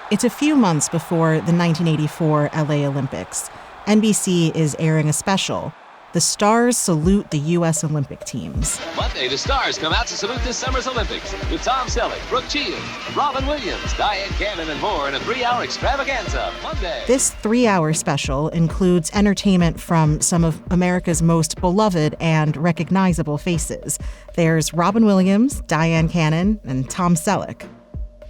It's a few months before the 1984 LA Olympics. NBC is airing a special. The stars salute the U.S. Olympic teams. Monday, the stars come out to salute this summer's Olympics with Tom Selleck, Brooke Shields, Robin Williams, Diane Cannon, and more in a 3-hour extravaganza. Monday. This 3-hour special includes entertainment from some of America's most beloved and recognizable faces. There's Robin Williams, Diane Cannon, and Tom Selleck.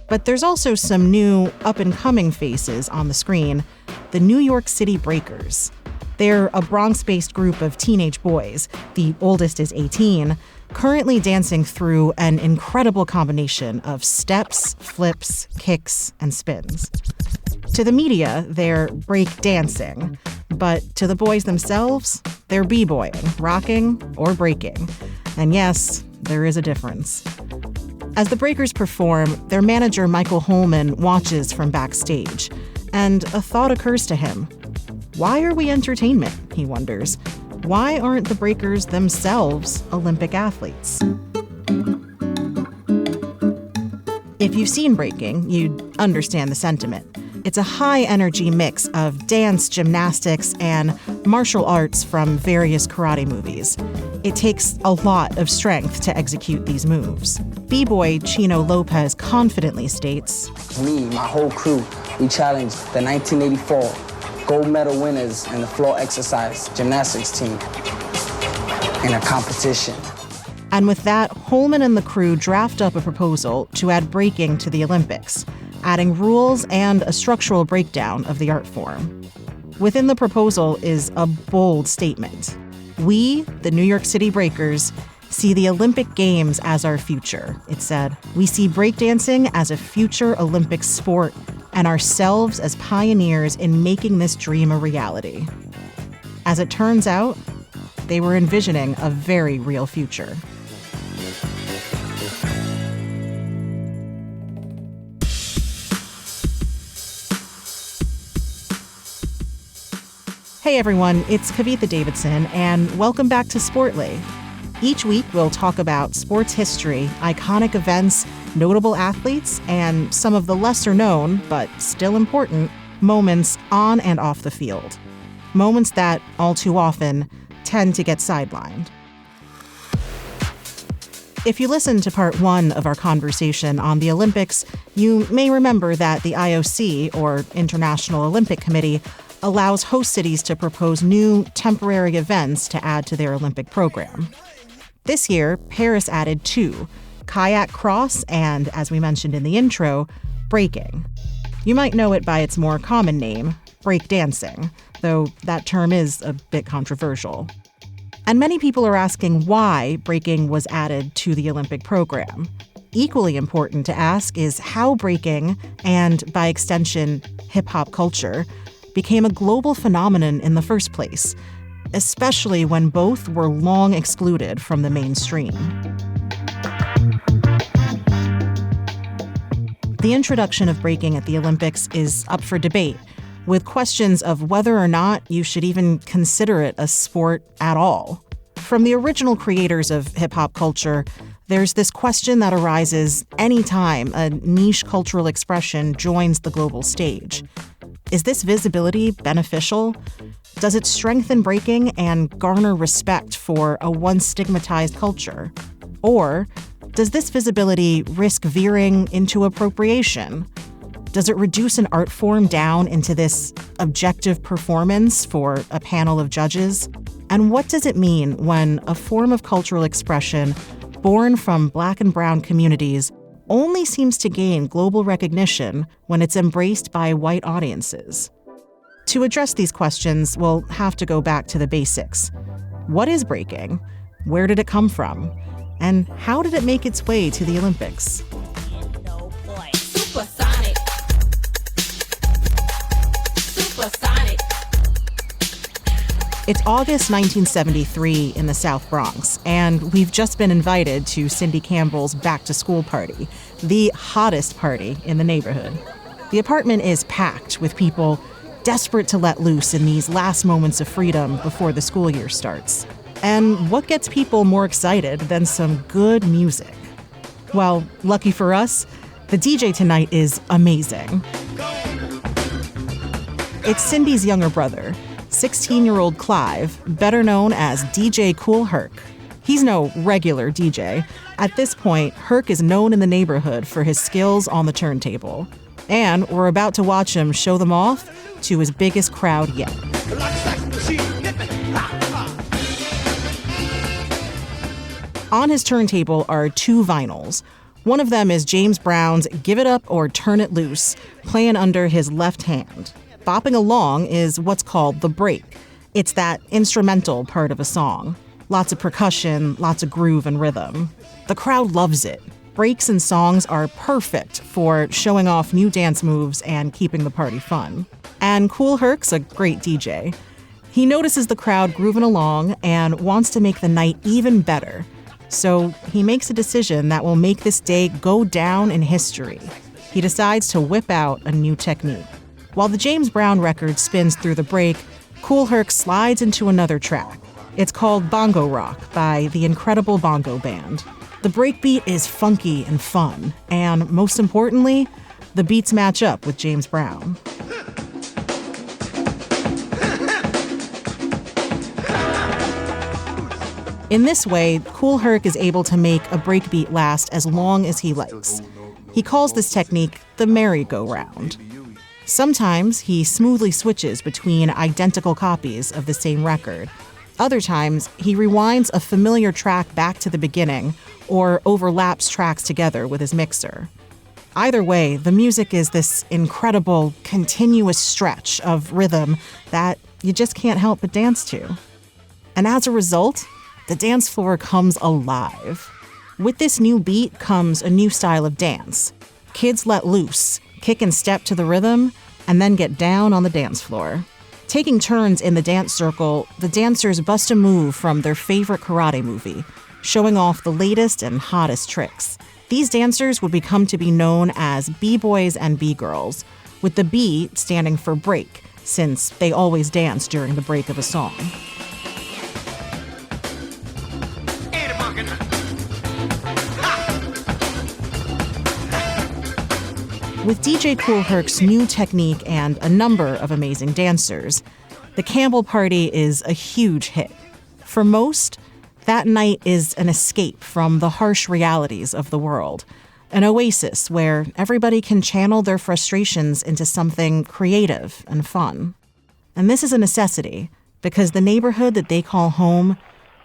But there's also some new up-and-coming faces on the screen, the New York City Breakers. They're a Bronx-based group of teenage boys, the oldest is 18, currently dancing through an incredible combination of steps, flips, kicks, and spins. To the media, they're breakdancing, but to the boys themselves, they're b-boying, rocking, or breaking. And yes, there is a difference. As the Breakers perform, their manager Michael Holman watches from backstage, and a thought occurs to him. Why are we entertainment, he wonders. Why aren't the Breakers themselves Olympic athletes? If you've seen breaking, you'd understand the sentiment. It's a high-energy mix of dance, gymnastics, and martial arts from various karate movies. It takes a lot of strength to execute these moves. B-boy Chino Lopez confidently states, Me, my whole crew, we challenged the 1984 gold medal winners in the floor exercise gymnastics team in a competition. And with that, Holman and the crew draft up a proposal to add breaking to the Olympics, adding rules and a structural breakdown of the art form. Within the proposal is a bold statement. We, the New York City Breakers, see the Olympic Games as our future, it said. We see breakdancing as a future Olympic sport and ourselves as pioneers in making this dream a reality. As it turns out, they were envisioning a very real future. Hey everyone, it's Kavitha Davidson, and welcome back to Sportly. Each week we'll talk about sports history, iconic events, notable athletes, and some of the lesser-known, but still important, moments on and off the field. Moments that, all too often, tend to get sidelined. If you listened to part 1 of our conversation on the Olympics, you may remember that the IOC, or International Olympic Committee, allows host cities to propose new, temporary events to add to their Olympic program. This year, Paris added 2, kayak cross and, as we mentioned in the intro, breaking. You might know it by its more common name, breakdancing, though that term is a bit controversial. And many people are asking why breaking was added to the Olympic program. Equally important to ask is how breaking, and by extension, hip-hop culture, became a global phenomenon in the first place, especially when both were long excluded from the mainstream. The introduction of breaking at the Olympics is up for debate, with questions of whether or not you should even consider it a sport at all. From the original creators of hip-hop culture, there's this question that arises anytime a niche cultural expression joins the global stage. Is this visibility beneficial? Does it strengthen breaking and garner respect for a once stigmatized culture? Or does this visibility risk veering into appropriation? Does it reduce an art form down into this objective performance for a panel of judges? And what does it mean when a form of cultural expression born from Black and brown communities only seems to gain global recognition when it's embraced by white audiences? To address these questions, we'll have to go back to the basics. What is breaking? Where did it come from? And how did it make its way to the Olympics? No boy. Supersonic. Supersonic. It's August 1973 in the South Bronx, and we've just been invited to Cindy Campbell's back-to-school party, the hottest party in the neighborhood. The apartment is packed with people desperate to let loose in these last moments of freedom before the school year starts. And what gets people more excited than some good music? Well, lucky for us, The DJ tonight is amazing. It's Cindy's younger brother, 16-year-old Clive, better known as DJ Kool Herc. He's no regular DJ. At this point, Herc is known in the neighborhood for his skills on the turntable. And we're about to watch him show them off to his biggest crowd yet. On his turntable are 2 vinyls. One of them is James Brown's Give It Up or Turn It Loose, playing under his left hand. Bopping along is what's called the break. It's that instrumental part of a song. Lots of percussion, lots of groove and rhythm. The crowd loves it. Breaks and songs are perfect for showing off new dance moves and keeping the party fun. And Kool Herc's a great DJ. He notices the crowd grooving along and wants to make the night even better. So he makes a decision that will make this day go down in history. He decides to whip out a new technique. While the James Brown record spins through the break, Kool Herc slides into another track. It's called Bongo Rock by the Incredible Bongo Band. The breakbeat is funky and fun, and most importantly, the beats match up with James Brown. In this way, Kool Herc is able to make a breakbeat last as long as he likes. He calls this technique the merry-go-round. Sometimes he smoothly switches between identical copies of the same record. Other times, he rewinds a familiar track back to the beginning or overlaps tracks together with his mixer. Either way, the music is this incredible, continuous stretch of rhythm that you just can't help but dance to. And as a result, the dance floor comes alive. With this new beat comes a new style of dance. Kids let loose, kick and step to the rhythm, and then get down on the dance floor. Taking turns in the dance circle, the dancers bust a move from their favorite karate movie, showing off the latest and hottest tricks. These dancers would become to be known as B-boys and B-girls, with the B standing for break, since they always dance during the break of a song. With DJ Kool Herc's new technique and a number of amazing dancers, the Campbell Party is a huge hit. For most, that night is an escape from the harsh realities of the world, an oasis where everybody can channel their frustrations into something creative and fun. And this is a necessity, because the neighborhood that they call home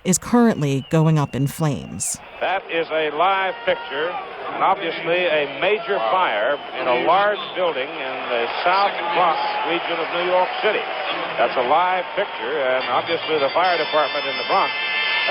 is currently going up in flames. That is a live picture, and obviously a major fire in a large building in the South Bronx region of New York City. That's a live picture, and obviously the fire department in the Bronx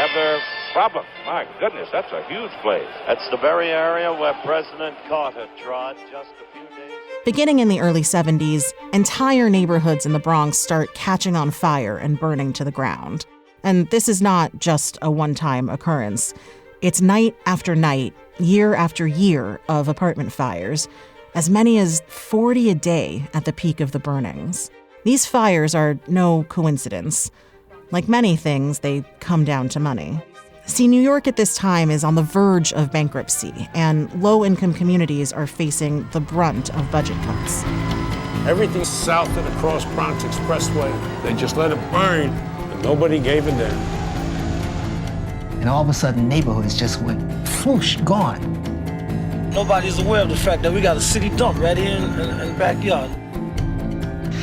have their problem. My goodness, that's a huge place. That's the very area where President Carter trod just a few days. Beginning in the early 70s, entire neighborhoods in the Bronx start catching on fire and burning to the ground. And this is not just a one-time occurrence. It's night after night, year after year of apartment fires, as many as 40 a day at the peak of the burnings. These fires are no coincidence. Like many things, they come down to money. See, New York at this time is on the verge of bankruptcy, and low-income communities are facing the brunt of budget cuts. Everything south of the Cross Bronx Expressway, they just let it burn, and nobody gave a damn. And all of a sudden, neighborhoods just went whoosh, gone. Nobody's aware of the fact that we got a city dump right here in the backyard.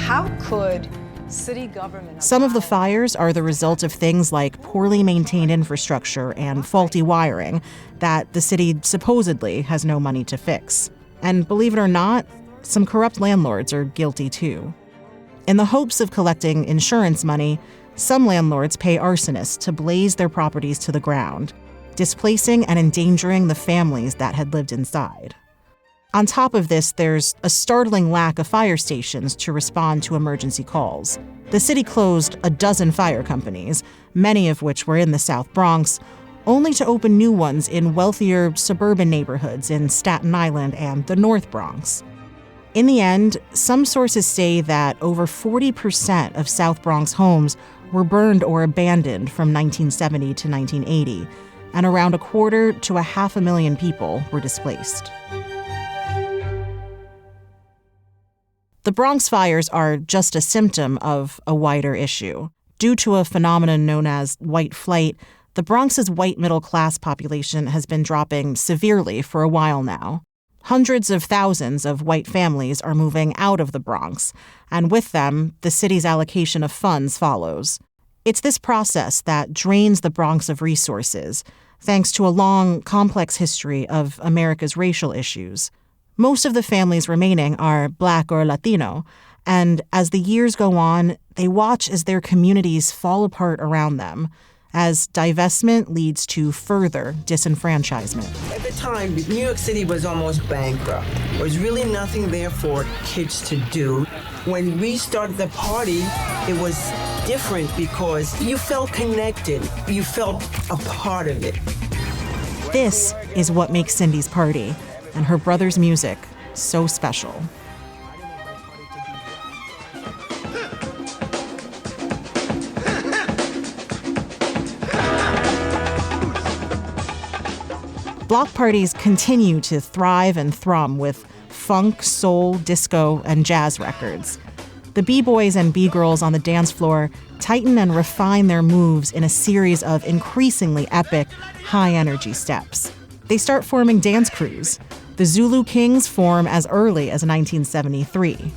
How could city government... Some of the fires are the result of things like poorly maintained infrastructure and faulty wiring that the city supposedly has no money to fix. And believe it or not, some corrupt landlords are guilty too. In the hopes of collecting insurance money, some landlords pay arsonists to blaze their properties to the ground, displacing and endangering the families that had lived inside. On top of this, there's a startling lack of fire stations to respond to emergency calls. The city closed a dozen fire companies, many of which were in the South Bronx, only to open new ones in wealthier suburban neighborhoods in Staten Island and the North Bronx. In the end, some sources say that over 40% of South Bronx homes were burned or abandoned from 1970 to 1980, and around 250,000 to 500,000 people were displaced. The Bronx fires are just a symptom of a wider issue. Due to a phenomenon known as white flight, the Bronx's white middle-class population has been dropping severely for a while now. Hundreds of thousands of white families are moving out of the Bronx, and with them, the city's allocation of funds follows. It's this process that drains the Bronx of resources, thanks to a long, complex history of America's racial issues. Most of the families remaining are Black or Latino, and as the years go on, they watch as their communities fall apart around them, as divestment leads to further disenfranchisement. At the time, New York City was almost bankrupt. There was really nothing there for kids to do. When we started the party, it was different because you felt connected. You felt a part of it. This is what makes Cindy's party and her brother's music so special. Block parties continue to thrive and thrum with funk, soul, disco, and jazz records. The B-boys and B-girls on the dance floor tighten and refine their moves in a series of increasingly epic, high-energy steps. They start forming dance crews. The Zulu Kings form as early as 1973.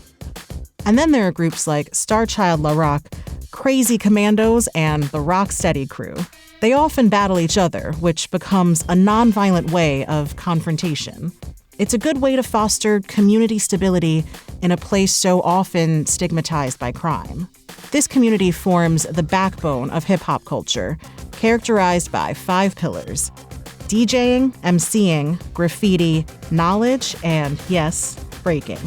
And then there are groups like Star Child La Rock, Crazy Commandos, and the Rocksteady Crew. They often battle each other, which becomes a nonviolent way of confrontation. It's a good way to foster community stability in a place so often stigmatized by crime. This community forms the backbone of hip-hop culture, characterized by 5 pillars: DJing, MCing, graffiti, knowledge, and, yes, breaking.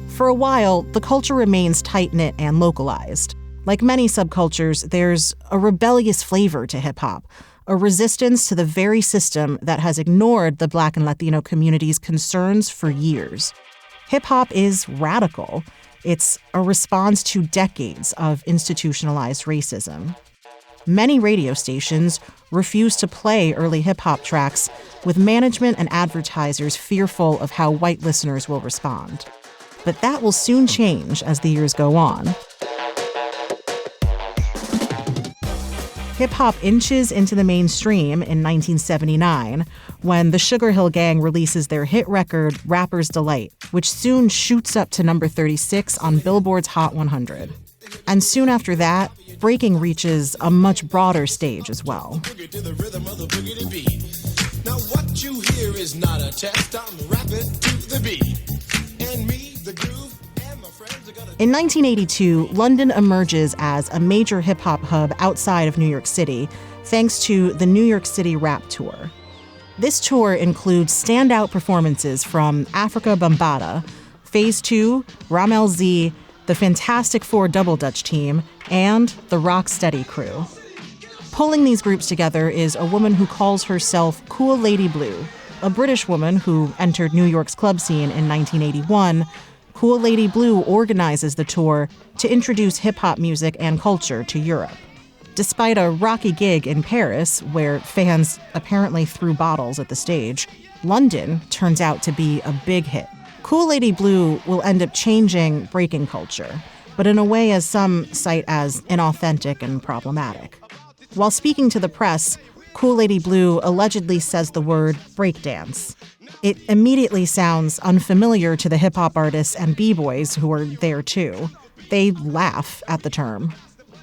For a while, the culture remains tight-knit and localized. Like many subcultures, there's a rebellious flavor to hip-hop, a resistance to the very system that has ignored the Black and Latino community's concerns for years. Hip-hop is radical. It's a response to decades of institutionalized racism. Many radio stations refuse to play early hip-hop tracks, with management and advertisers fearful of how white listeners will respond. But that will soon change as the years go on. Hip-hop inches into the mainstream in 1979 when the Sugar Hill Gang releases their hit record, Rapper's Delight, which soon shoots up to number 36 on Billboard's Hot 100. And soon after that, breaking reaches a much broader stage as well. Now what you hear is not a test, I'm rapping to the beat. And me, the groove. In 1982, London emerges as a major hip-hop hub outside of New York City, thanks to the New York City Rap Tour. This tour includes standout performances from Africa Bambaataa, Phase 2, Ramel Z, the Fantastic Four Double Dutch Team, and the Rocksteady Crew. Pulling these groups together is a woman who calls herself Cool Lady Blue, a British woman who entered New York's club scene in 1981. Cool Lady Blue organizes the tour to introduce hip-hop music and culture to Europe. Despite a rocky gig in Paris, where fans apparently threw bottles at the stage, London turns out to be a big hit. Cool Lady Blue will end up changing breaking culture, but in a way as some cite as inauthentic and problematic. While speaking to the press, Cool Lady Blue allegedly says the word breakdance. It immediately sounds unfamiliar to the hip-hop artists and b-boys who are there too. They laugh at the term.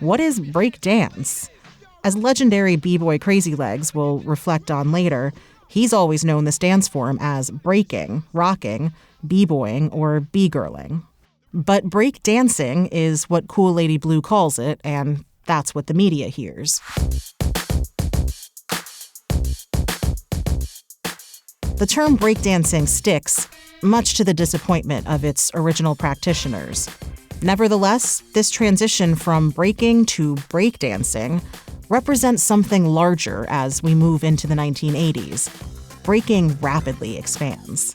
What is breakdance? As legendary b-boy Crazy Legs will reflect on later, he's always known this dance form as breaking, rocking, b-boying, or b-girling. But breakdancing is what Cool Lady Blue calls it, and that's what the media hears. The term breakdancing sticks, much to the disappointment of its original practitioners. Nevertheless, this transition from breaking to breakdancing represents something larger as we move into the 1980s. Breaking rapidly expands.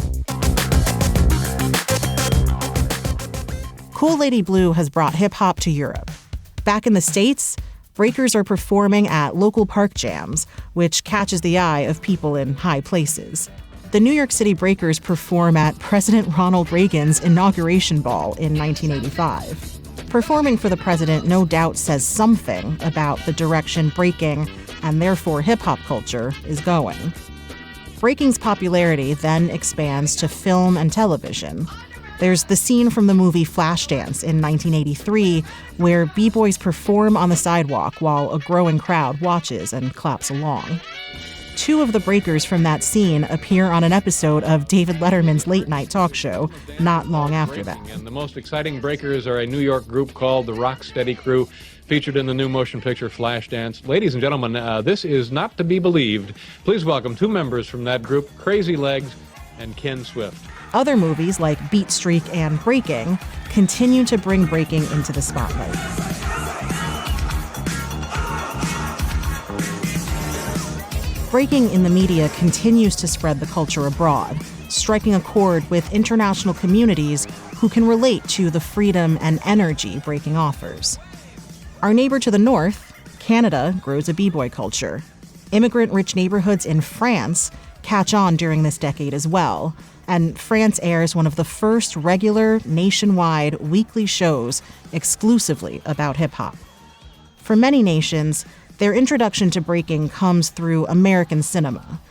Cool Lady Blue has brought hip-hop to Europe. Back in the States, breakers are performing at local park jams, which catches the eye of people in high places. The New York City Breakers perform at President Ronald Reagan's inauguration ball in 1985. Performing for the president no doubt says something about the direction breaking, and therefore hip-hop culture, is going. Breaking's popularity then expands to film and television. There's the scene from the movie Flashdance in 1983 where b-boys perform on the sidewalk while a growing crowd watches and claps along. 2 of the breakers from that scene appear on an episode of David Letterman's late-night talk show not long after that. And the most exciting breakers are a New York group called the Rocksteady Crew, featured in the new motion picture Flashdance. Ladies and gentlemen, this is not to be believed. Please welcome 2 members from that group, Crazy Legs and Ken Swift. Other movies like Beat Streak and Breaking continue to bring breaking into the spotlight. Breaking in the media continues to spread the culture abroad, striking a chord with international communities who can relate to the freedom and energy breaking offers. Our neighbor to the north, Canada, grows a b-boy culture. Immigrant-rich neighborhoods in France catch on during this decade as well, and France airs one of the first regular, nationwide, weekly shows exclusively about hip-hop. For many nations, their introduction to breaking comes through American cinema.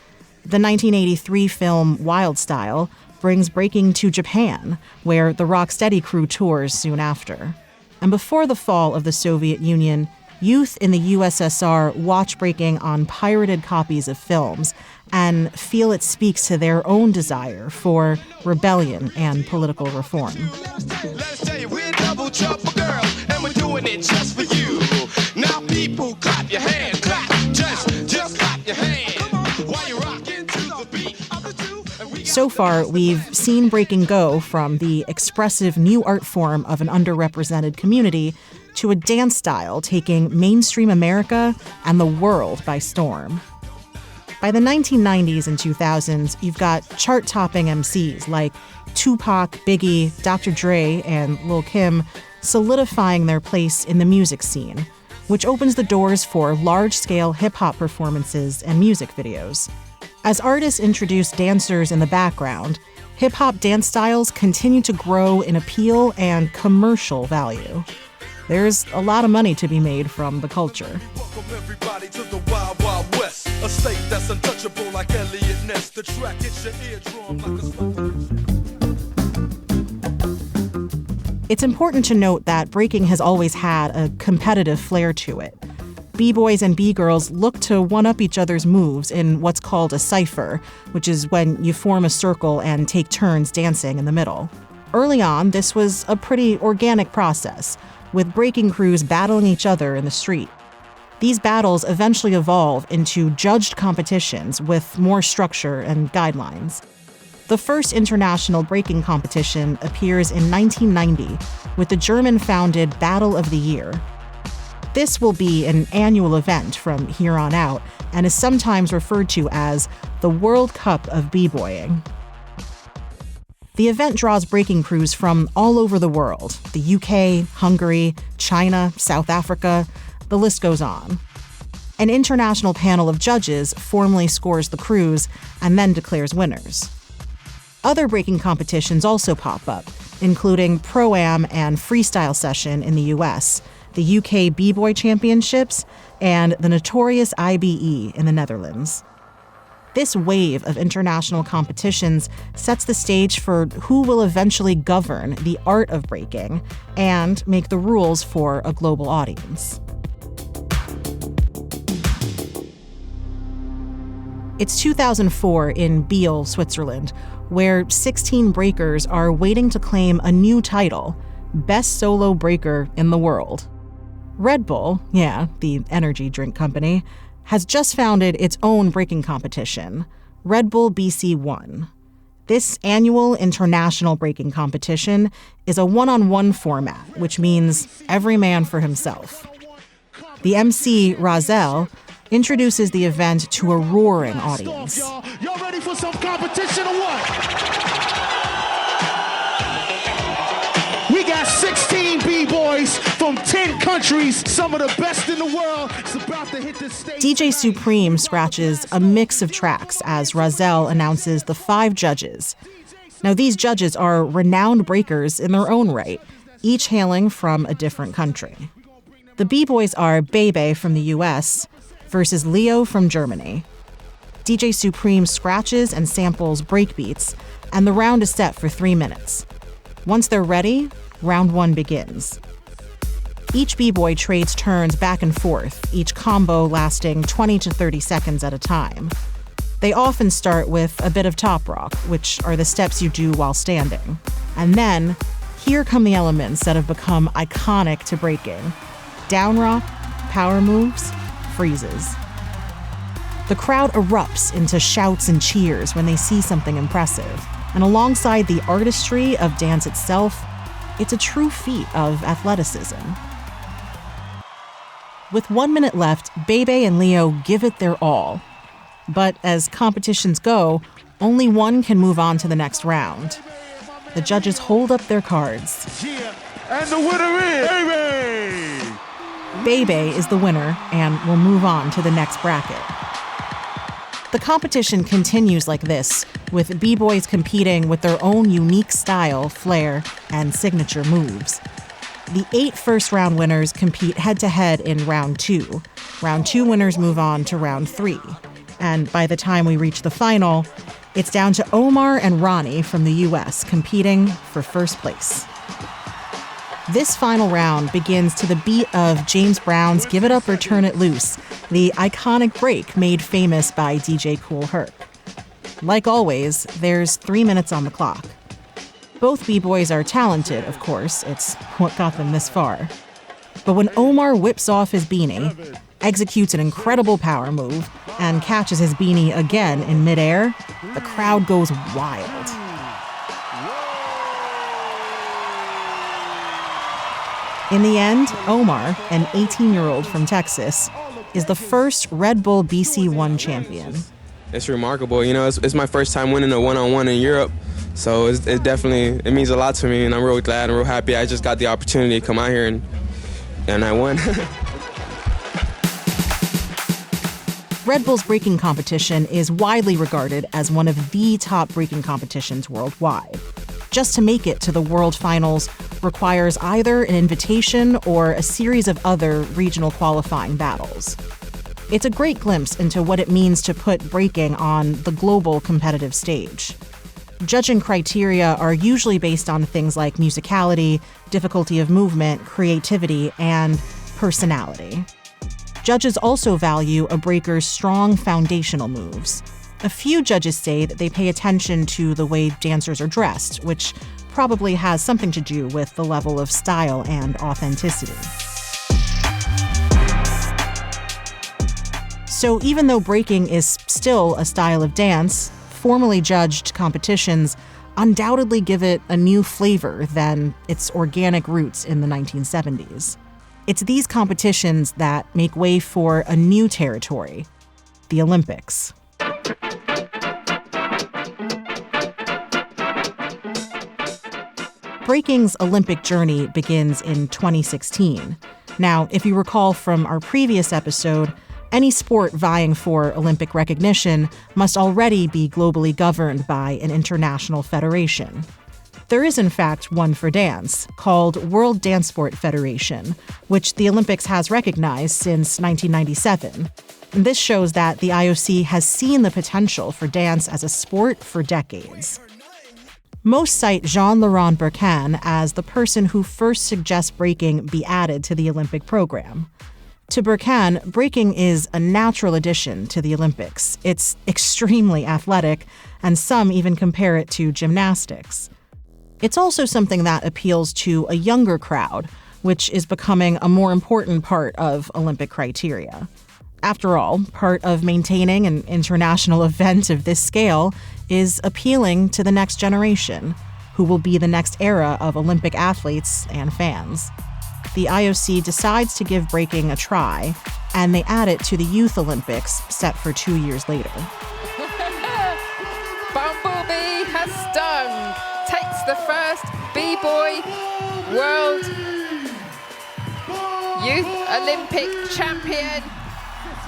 The 1983 film Wild Style brings breaking to Japan, where the Rocksteady Crew tours soon after. And before the fall of the Soviet Union, youth in the USSR watch breaking on pirated copies of films and feel it speaks to their own desire for rebellion and political reform. Let's tell you, we're double trouble girls, and we're doing it just for you. Now people clap your hands, clap, just clap your hands. While you're rocking to the beat of the 2. So far, we've seen breaking go from the expressive new art form of an underrepresented community to a dance style taking mainstream America and the world by storm. By the 1990s and 2000s, you've got chart-topping MCs like Tupac, Biggie, Dr. Dre, and Lil' Kim solidifying their place in the music scene, which opens the doors for large-scale hip-hop performances and music videos. As artists introduce dancers in the background, hip-hop dance styles continue to grow in appeal and commercial value. There's a lot of money to be made from the culture. Welcome everybody to the Wild Wild West, a state that's untouchable like Elliot Ness. The track hits your eardrum like a... It's important to note that breaking has always had a competitive flair to it. B-boys and B-girls look to one-up each other's moves in what's called a cypher, which is when you form a circle and take turns dancing in the middle. Early on, this was a pretty organic process, with breaking crews battling each other in the street. These battles eventually evolve into judged competitions with more structure and guidelines. The first international breaking competition appears in 1990 with the German-founded Battle of the Year. This will be an annual event from here on out and is sometimes referred to as the World Cup of B-boying. The event draws breaking crews from all over the world: the UK, Hungary, China, South Africa, the list goes on. An international panel of judges formally scores the crews and then declares winners. Other breaking competitions also pop up, including Pro-Am and Freestyle Session in the US, the UK B-Boy Championships, and the notorious IBE in the Netherlands. This wave of international competitions sets the stage for who will eventually govern the art of breaking and make the rules for a global audience. It's 2004 in Biel, Switzerland, where 16 breakers are waiting to claim a new title, Best Solo Breaker in the World. Red Bull, the energy drink company, has just founded its own breaking competition, Red Bull BC1. This annual international breaking competition is a one-on-one format, which means every man for himself. The MC, Razel, introduces the event to a roaring audience. Y'all ready for some competition or what? We got 16 B-boys from 10 countries, some of the best in the world. It's about to hit the stage. DJ Supreme scratches a mix of tracks as Rahzel announces the 5 judges. Now, these judges are renowned breakers in their own right, each hailing from a different country. The B-boys are Bebe from the US versus Leo from Germany. DJ Supreme scratches and samples breakbeats, and the round is set for 3 minutes. Once they're ready, round 1 begins. Each B-boy trades turns back and forth, each combo lasting 20 to 30 seconds at a time. They often start with a bit of top rock, which are the steps you do while standing. And then, here come the elements that have become iconic to breaking. Down rock, power moves, freezes. The crowd erupts into shouts and cheers when they see something impressive. And alongside the artistry of dance itself, it's a true feat of athleticism. With 1 minute left, Bebe and Leo give it their all. But as competitions go, only one can move on to the next round. The judges hold up their cards. And the winner is Bebe! Bebe is the winner and will move on to the next bracket. The competition continues like this, with B-boys competing with their own unique style, flair, and signature moves. The 8 first-round winners compete head-to-head in round 2. Round 2 winners move on to round 3. And by the time we reach the final, it's down to Omar and Ronnie from the US competing for first place. This final round begins to the beat of James Brown's Give It Up or Turn It Loose, the iconic break made famous by DJ Kool Herc. Like always, there's 3 minutes on the clock. Both B-boys are talented, of course, it's what got them this far. But when Omar whips off his beanie, executes an incredible power move, and catches his beanie again in midair, the crowd goes wild. In the end, Omar, an 18-year-old from Texas, is the first Red Bull BC1 champion. It's remarkable. You know, it's my first time winning a one-on-one in Europe, so it means a lot to me, and I'm really glad and real happy I just got the opportunity to come out here and I won. Red Bull's breaking competition is widely regarded as one of the top breaking competitions worldwide. Just to make it to the World Finals requires either an invitation or a series of other regional qualifying battles. It's a great glimpse into what it means to put breaking on the global competitive stage. Judging criteria are usually based on things like musicality, difficulty of movement, creativity, and personality. Judges also value a breaker's strong foundational moves. A few judges say that they pay attention to the way dancers are dressed, which probably has something to do with the level of style and authenticity. So even though breaking is still a style of dance, formally judged competitions undoubtedly give it a new flavor than its organic roots in the 1970s. It's these competitions that make way for a new territory, the Olympics. Breaking's Olympic journey begins in 2016. Now, if you recall from our previous episode, any sport vying for Olympic recognition must already be globally governed by an international federation. There is, in fact, one for dance, called World Dance Sport Federation, which the Olympics has recognized since 1997. And this shows that the IOC has seen the potential for dance as a sport for decades. Most cite Jean-Laurent Bercan as the person who first suggests breaking be added to the Olympic program. To Bercan, breaking is a natural addition to the Olympics. It's extremely athletic, and some even compare it to gymnastics. It's also something that appeals to a younger crowd, which is becoming a more important part of Olympic criteria. After all, part of maintaining an international event of this scale is appealing to the next generation, who will be the next era of Olympic athletes and fans. The IOC decides to give breaking a try, and they add it to the Youth Olympics, set for 2 years later. Bumblebee has stung, takes the first B-Boy World Youth Olympic champion.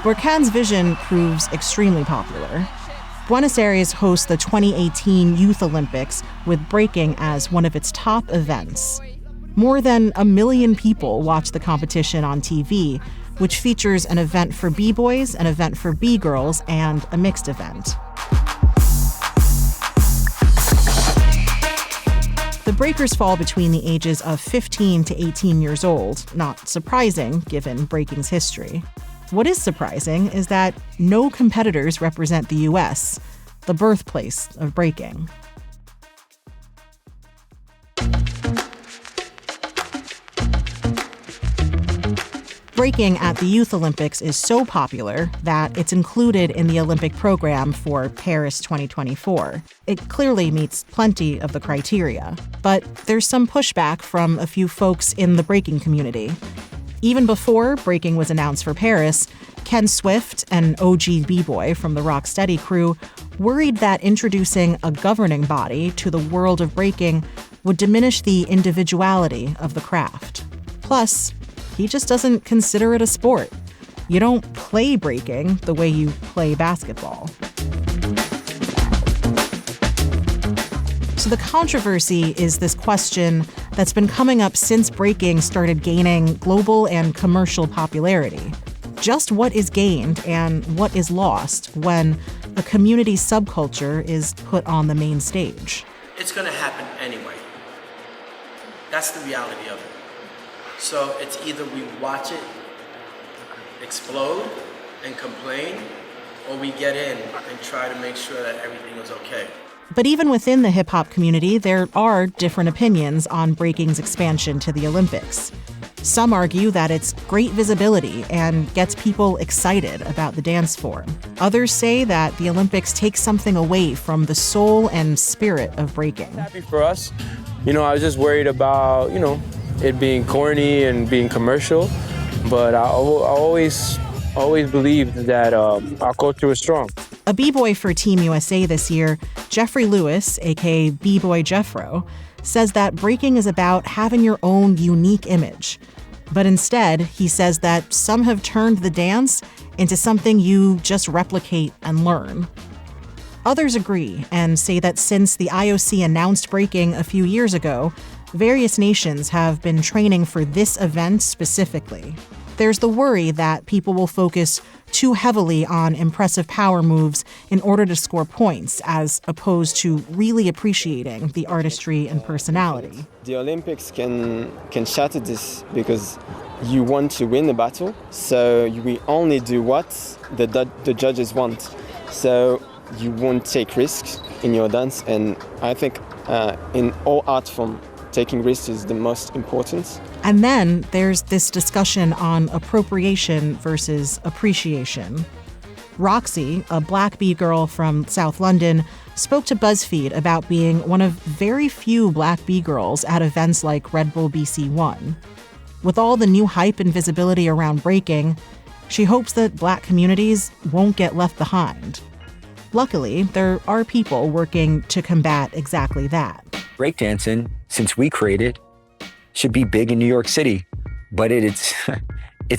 Burkhan's vision proves extremely popular. Buenos Aires hosts the 2018 Youth Olympics with breaking as one of its top events. More than 1 million people watch the competition on TV, which features an event for B-boys, an event for B-girls, and a mixed event. The breakers fall between the ages of 15 to 18 years old, not surprising given breaking's history. What is surprising is that no competitors represent the U.S., the birthplace of breaking. Breaking at the Youth Olympics is so popular that it's included in the Olympic program for Paris 2024. It clearly meets plenty of the criteria, but there's some pushback from a few folks in the breaking community. Even before breaking was announced for Paris, Ken Swift, an OG b-boy from the Rocksteady crew, worried that introducing a governing body to the world of breaking would diminish the individuality of the craft. Plus, he just doesn't consider it a sport. You don't play breaking the way you play basketball. So the controversy is this question that's been coming up since breaking started gaining global and commercial popularity. Just what is gained and what is lost when a community subculture is put on the main stage? It's going to happen anyway. That's the reality of it. So it's either we watch it explode and complain, or we get in and try to make sure that everything is okay. But even within the hip-hop community, there are different opinions on breaking's expansion to the Olympics. Some argue that it's great visibility and gets people excited about the dance form. Others say that the Olympics take something away from the soul and spirit of breaking. Happy for us. I was just worried about, it being corny and being commercial, but I always believed that our culture was strong. A b-boy for Team USA this year, Jeffrey Lewis, aka B-Boy Jeffro, says that breaking is about having your own unique image. But instead, he says that some have turned the dance into something you just replicate and learn. Others agree and say that since the IOC announced breaking a few years ago, various nations have been training for this event specifically. There's the worry that people will focus too heavily on impressive power moves in order to score points, as opposed to really appreciating the artistry and personality. The Olympics can shatter this because you want to win the battle, so we only do what the judges want. So you won't take risks in your dance, and I think in all art form, taking risks is the most important. And then there's this discussion on appropriation versus appreciation. Roxy, a black B-girl from South London, spoke to BuzzFeed about being one of very few black B-girls at events like Red Bull BC One. With all the new hype and visibility around breaking, she hopes that black communities won't get left behind. Luckily, there are people working to combat exactly that. Breakdancing, since we created, should be big in New York City, but it's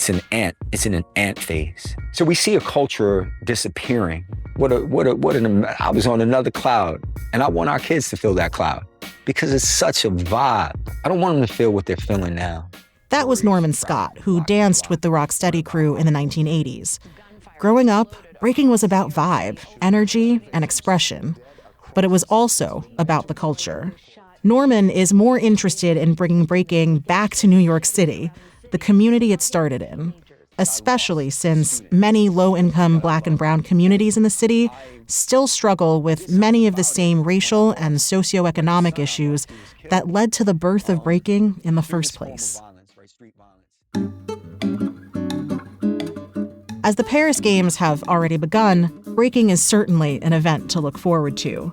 in an ant phase. So we see a culture disappearing. I was on another cloud, and I want our kids to feel that cloud because it's such a vibe. I don't want them to feel what they're feeling now. That was Norman Scott, who danced with the Rocksteady crew in the 1980s. Growing up, breaking was about vibe, energy, and expression. But it was also about the culture. Norman is more interested in bringing breaking back to New York City, the community it started in, especially since many low-income black and brown communities in the city still struggle with many of the same racial and socioeconomic issues that led to the birth of breaking in the first place. As the Paris Games have already begun, breaking is certainly an event to look forward to.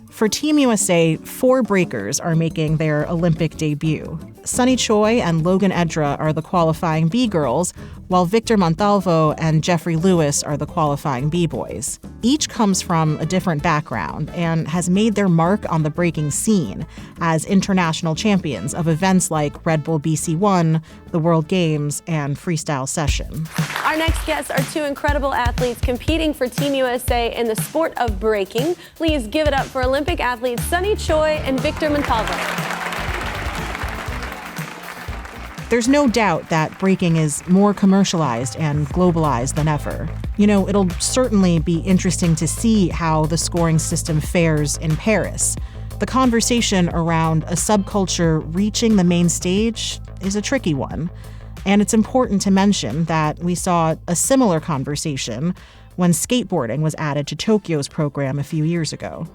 For Team USA, 4 breakers are making their Olympic debut. Sunny Choi and Logan Edra are the qualifying B-girls, while Victor Montalvo and Jeffrey Lewis are the qualifying B-boys. Each comes from a different background and has made their mark on the breaking scene as international champions of events like Red Bull BC1, the World Games, and Freestyle Session. Our next guests are two incredible athletes competing for Team USA in the sport of breaking. Please give it up for Olympic athletes Sunny Choi and Victor Montalvo. There's no doubt that breaking is more commercialized and globalized than ever. It'll certainly be interesting to see how the scoring system fares in Paris. The conversation around a subculture reaching the main stage is a tricky one. And it's important to mention that we saw a similar conversation when skateboarding was added to Tokyo's program a few years ago.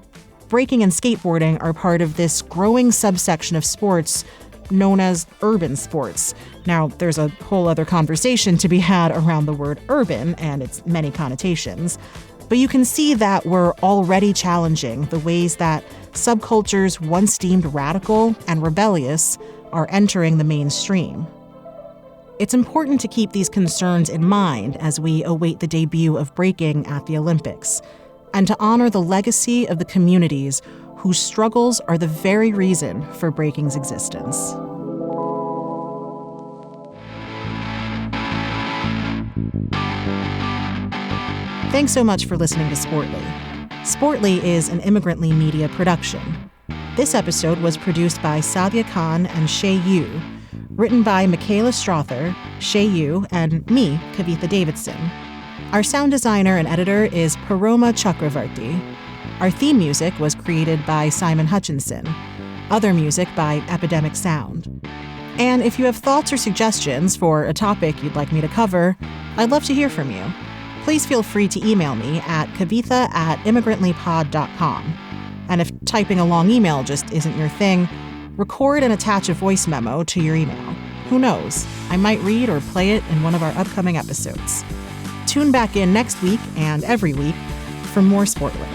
Breaking and skateboarding are part of this growing subsection of sports known as urban sports. Now, there's a whole other conversation to be had around the word urban and its many connotations, but you can see that we're already challenging the ways that subcultures once deemed radical and rebellious are entering the mainstream. It's important to keep these concerns in mind as we await the debut of breaking at the Olympics, and to honor the legacy of the communities whose struggles are the very reason for breaking's existence. Thanks so much for listening to Sportly. Sportly is an Immigrantly media production. This episode was produced by Sadia Khan and Shay Yu, written by Michaela Strother, Shay Yu, and me, Kavitha Davidson. Our sound designer and editor is Paroma Chakravarti. Our theme music was created by Simon Hutchinson. Other music by Epidemic Sound. And if you have thoughts or suggestions for a topic you'd like me to cover, I'd love to hear from you. Please feel free to email me at kavitha@immigrantllypod.com. And if typing a long email just isn't your thing, record and attach a voice memo to your email. Who knows? I might read or play it in one of our upcoming episodes. Tune back in next week and every week for more Sportly.